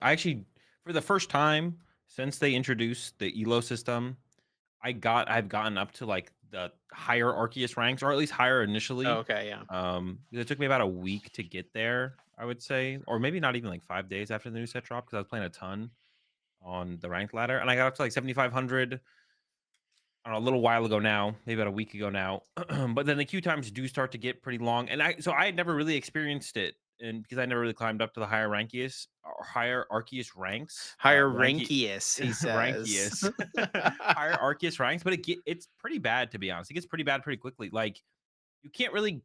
I actually, for the first time since they introduced the elo system, I've gotten up to like the higher Arceus ranks, or at least higher Oh, initially. okay, yeah. It took me about a week to get there, I would say, or maybe not even like 5 days after the new set dropped because I was playing a ton on the ranked ladder, and I got up to like 7,500. I don't know, a little while ago now, maybe about a week ago now. But then the queue times do start to get pretty long, and I had never really experienced it, and because I never really climbed up to the higher Rankiest or higher Arceus ranks, Higher Ranky rankiest, he says. Rankiest, higher Arceus ranks, but it's pretty bad to be honest. It gets pretty bad pretty quickly. Like you can't really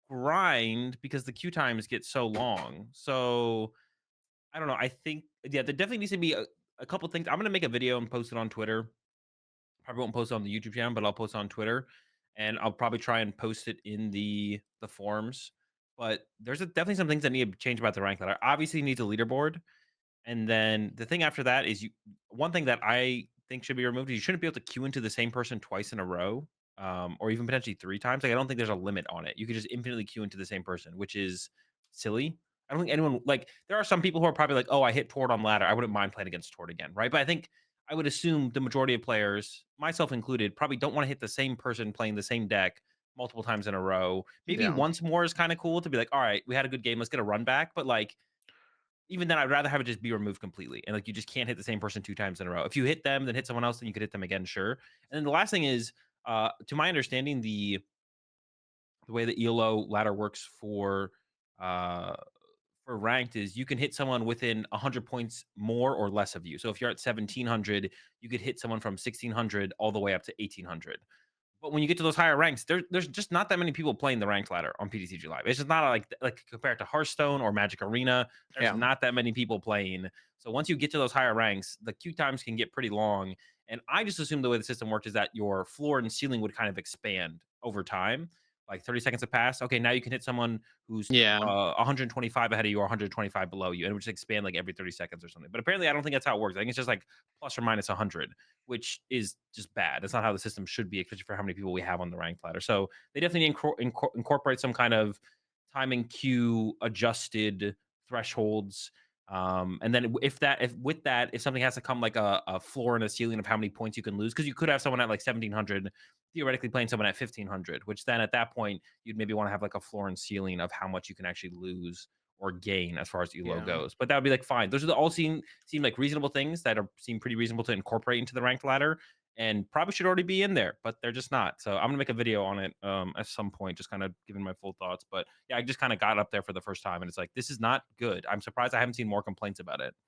grind because the queue times get so long. So I don't know. I think yeah, there definitely needs to be a couple things. I'm gonna make a video and post it on Twitter. Probably won't post it on the YouTube channel, but I'll post it on Twitter, and I'll probably try and post it in the forums. But there's definitely some things that need to change about the rank ladder. Obviously, you need a leaderboard, and then the thing after that is you. One thing that I think should be removed is you shouldn't be able to queue into the same person twice in a row, or even potentially 3 times. Like I don't think there's a limit on it. You could just infinitely queue into the same person, which is silly. I don't think anyone like. There are some people who are probably like, "Oh, I hit Tord on ladder. I wouldn't mind playing against Tord again," right? But I think I would assume the majority of players, myself included, probably don't want to hit the same person playing the same deck multiple times in a row. Maybe Yeah. once more is kind of cool to be like, all right, we had a good game, let's get a run back. But like, even then, I'd rather have it just be removed completely. And like, you just can't hit the same person 2 times in a row. If you hit them, then hit someone else, then you could hit them again, sure. And then the last thing is, to my understanding, the way the ELO ladder works uh for ranked is you can hit someone within 100 points more or less of you. So if you're at 1700, you could hit someone from 1600 all the way up to 1800. But when you get to those higher ranks, there's just not that many people playing the ranked ladder on PTCG Live. It's just not like compared to Hearthstone or Magic Arena. There's Yeah. not that many people playing. So once you get to those higher ranks, the queue times can get pretty long. And I just assumed the way the system worked is that your floor and ceiling would kind of expand over time. Like 30 seconds have passed. Okay, now you can hit someone who's Yeah. 125 ahead of you or 125 below you, and it would just expand like every 30 seconds or something. But apparently, I don't think that's how it works. I think it's just like plus or minus 100, which is just bad. That's not how the system should be, especially for how many people we have on the ranked ladder. So they definitely incorporate some kind of timing queue adjusted thresholds. And then if with that, if something has to come like a floor and a ceiling of how many points you can lose, because you could have someone at like 1700 theoretically playing someone at 1500, which then at that point you'd maybe want to have like a floor and ceiling of how much you can actually lose or gain as far as elo Yeah. goes. But that would be like fine. Those are the all seem like reasonable things that are seem pretty reasonable to incorporate into the ranked ladder and probably should already be in there, but they're just not. So I'm gonna make a video on it at some point, just kind of giving my full thoughts. But yeah, I just kind of got up there for the first time, and it's like this is not good. I'm surprised I haven't seen more complaints about it.